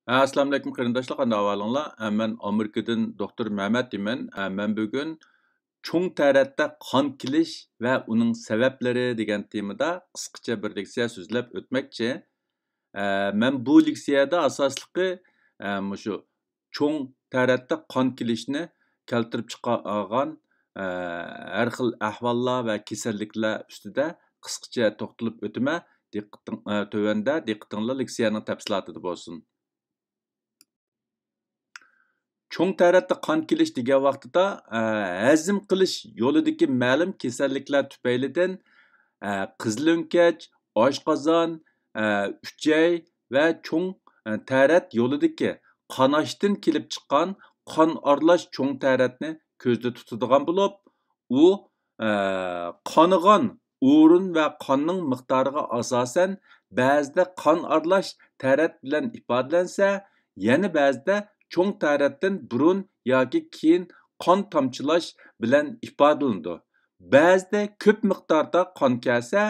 Assalamu alaykum qarindoshlar, qanday ahvolinglar? Men Amerikadan doktor Mehmet deyman. Men bugun cho'ng tarafda qon kelish va uning sabablari degan temada qisqacha bir leksiya so'zlab o'tmoqchi. Men bu leksiyada asosliqi shu cho'ng tarafda qon kelishni keltirib chiqargan har xil ahvollar va kasalliklar ustida qisqacha to'xtalib o'taman. Tövəndə diqqətinizlə leksiyanın təfsilatı bo'lsin. Cho'ng tarafda qon kelish degan vaqtida hazm qilish yo'lidagi ma'lum kasalliklar tufaylidan qizilöngach, oshqozon, uchay va cho'ng tarat yo'lidagi qonashdan kelib chiqqan qon aralash cho'ng taratni ko'zda tutadigan bo'lib, u qonigan o'rin va qonning miqdoriga asosan ba'zida qon aralash tarat bilan ifodalansa, yana ba'zida cho'ng taratdan burun yoki keyin qon tomchilash bilan ifodalanadi. Ba'zida ko'p miqdorda qon kelsa,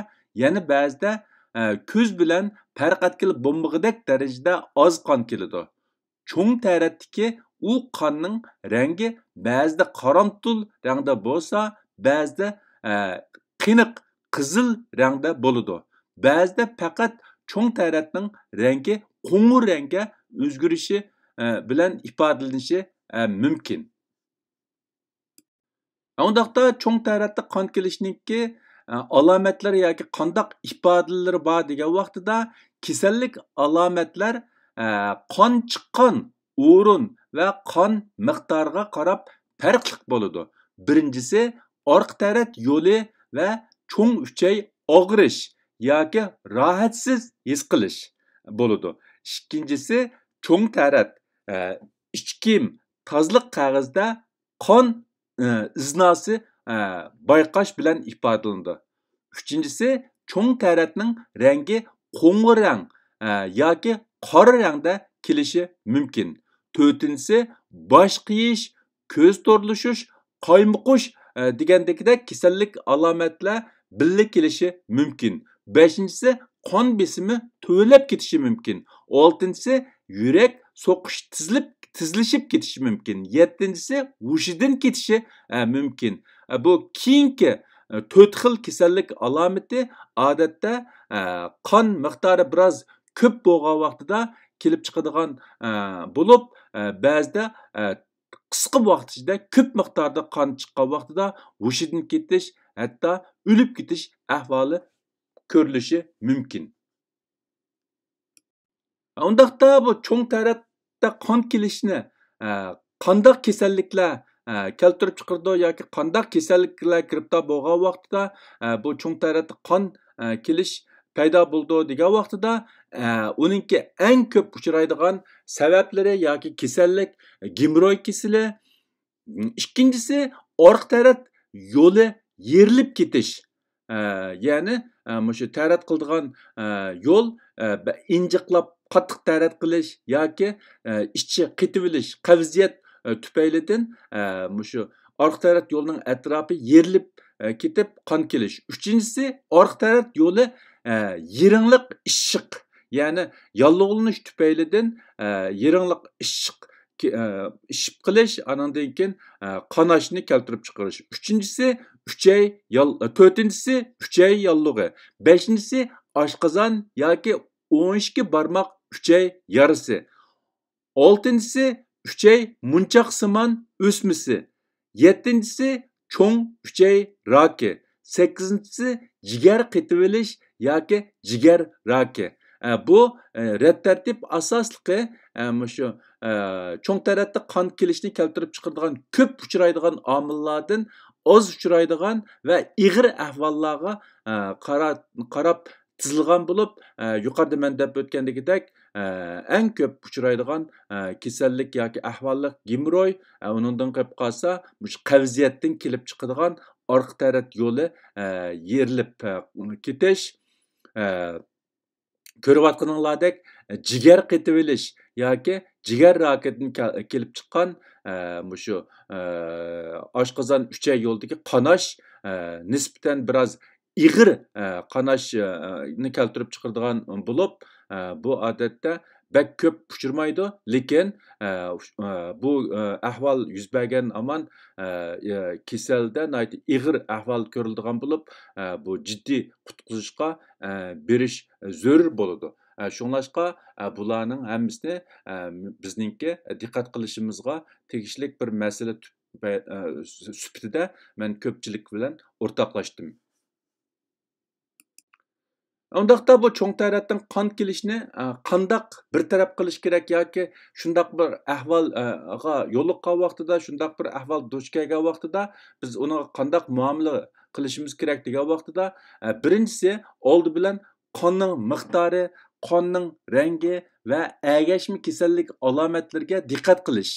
yana ba'zida ko'z bilan farq etkili bo'lmag'idek darajada oz qon keladi. Cho'ng taratdagi u qonning rangi ba'zida qoramtul rangda bo'lsa, ba'zida qiniq qizil rangda bo'ladi. Ba'zida faqat cho'ng taratning rangi qo'ng'ir rangga o'zgarishi bilan ifodalanishi mumkin. Undaqda cho'ng taratda qon kelishningki alomatlari yoki qandoq ifodalari bor degan vaqtida kasallik alomatlar qon chiqqan o'rin va qon miqdoriga qarab farqli bo'ladi. Birinchisi orqa tarat yo'li va cho'ng uchay og'rish yoki rohatsiz his qilish bo'ladi. Ikkinchisi cho'ng tarat ichkim tozliq qog'ozda qon iznasi bayqash bilan ifodalanadi. Uchinchisi cho'ng taratning rangi qo'ng'ir rang yoki qora rangda kelishi mumkin. To'rtinchisi bosh qiyish, ko'z to'rlishish, qaymoqish degandagidek kasallik alomatlar birga kelishi mumkin. Beshinchisi qon besimi to'lab ketishi mumkin. Oltinchisi yurak so'qish tizlashib ketishi mumkin. Yettinchisi hushidan ketishi mumkin. Bu keyingi 4 xil kasallik alomati odatda qon miqdori biroz ko'p bo'lgan vaqtida kelib chiqadigan bo'lib, ba'zida qisqa vaqt ichida ko'p miqdorda qon chiqqan vaqtida hushidan ketish, hatto o'lib ketish ahvoli ko'rilishi mumkin. Undaqda bu cho'ng taratda qon kelishni qandoq kasalliklar keltirib chiqardi yoki qandoq kasalliklar kiribda bo'lgan vaqtida bu cho'ng taratda qon kelish paydo bo'ldi degan vaqtida uningki eng ko'p uchraydigan sabablari yoki kasallik gemroy kasali, ikkinchisi orqa tarat yo'li yerilib ketish. Ya'ni shu tarat qiladigan yo'l injiqlab qattiq tarat qilish yoki ichi qetib qavziyat tufaylidan shu orqa tarat yo'lining atrofi yerilib ketib qon kelish. Uchinchisi orqa tarat yo'li yirinliq ishiq, ya'ni yallig'lanish tufaylidan yirinliq ishiq ishib qilish, anandan keyin qonashni keltirib chiqarish. To'rtinchisi uchay yallig'i. Beshinchisi oshqozon yoki 12 barmoq uchay yarisi. Oltinchisi uchay munchoqsimon o'smisi. Yettinchisi cho'ng uchay raki. Sakkizinchisi jigar qetibelish yoki jigar raki. Bu ret tartib asosliqi shu cho'ng taratda qon kelishni keltirib chiqaradigan ko'p uchraydigan omillardan oz uchraydigan va ig'ir ahvollarga qarab tizilgan bo'lib, yuqorida men deb o'tgandagidek eng ko'p uchraydigan kasallik yoki ahvollik gemroy, uningdan qolib qolsa, shu qavziyatdan kelib chiqadigan orqa tarat yo'li yerilib ketish, ko'rayotganinglardek jigar qetibelish yoki jigar rakidan kelib chiqqan shu oshqozon uchay yo'lidagi qanash nisbatan biroz ig'ir qanashni keltirib chiqaradigan bo'lib, bu odatda bek ko'p uchirmaydi, lekin bu ahvol yuz bergan amon kasalda ig'ir ahvol ko'riladigan bo'lib, bu jiddiy qutqizishga berish zarur bo'ladi. Shunlashqa bularning hammasini bizningki diqqat qilishimizga tegishli bir masala sifatida men ko'pchilik bilan o'rtoqlashdim. Undaqda bu cho'ng tarafdan qon kelishni qandaq bir taraf qilish kerak yoki shundoq bir ahvolga yo'liqqan vaqtida, shundoq bir ahvol duch kelgan vaqtida biz uni qandaq muomala qilishimiz kerak degan vaqtida birinchisi oldi bilan qonning miqdori, qonning rangi va ergashma kasallik alomatlariga diqqat qilish.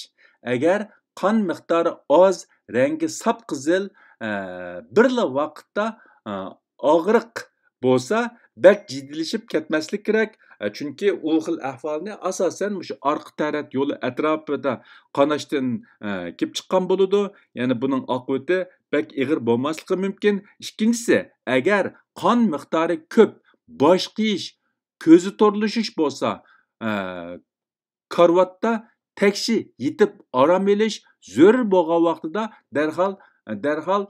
Agar qon miqdori oz, rangi sap qizil, birla vaqtda og'riq bo'lsa bək ciddiləşib ketməslik kerak. Çünki o xil ahvalni asasən şu arqa tərəf yolu ətrafında qanaşdan kelib chiqqan boludu. Yəni bunun aqibati bək ağır bolmaslığı mümkün. İkincisi, əgər qan miqdarı köp, baş qiyish, ko'zi torlashish bo'lsa, karvatda tekşi yetib aram elish zarur bo'lgan vaqtida darhol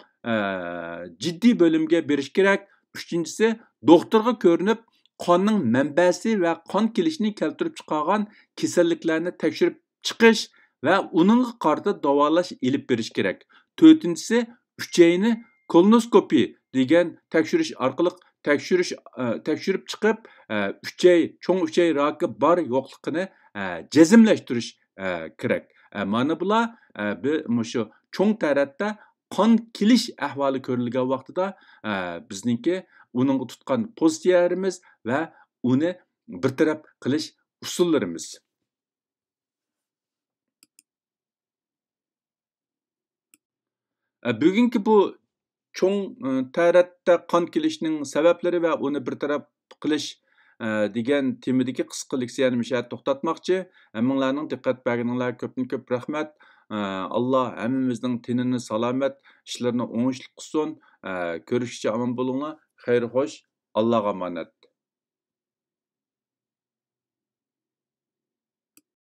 jiddiy bo'limga berish kerak. Üçüncüsü, doktorga ko'rinib, qonning manbasi va qon kelishini keltirib chiqargan kasalliklarni tekshirib chiqish va uningga qarata davolash ilib berish kerak. To'rtinchisi, uchayni kolonoskopiya degan tekshirish orqali tekshirib chiqib, cho'ng uchay raki bor yo'qligini jazmlashtirish kerak. Mana bular shu cho'ng tarafda qon kelish ahvoli ko'rilgan vaqtida bizningki uning tutgan pozitsiyamiz va uni bartaraf qilish usullarimiz. Bugungi bu cho'ng tarafda qon kelishning sabablari va uni bartaraf qilish degan temadagi qisqa leksiyani musha to'xtatmoqchi. Hammanglarning diqqat berganinglar ko'p rahmat. Allah hammamizning tenini salomat, ishlarini o'ngishli qilsin. Ko'rishishcha omon bo'linglar. Xayr xo'sh. Allohga omonat.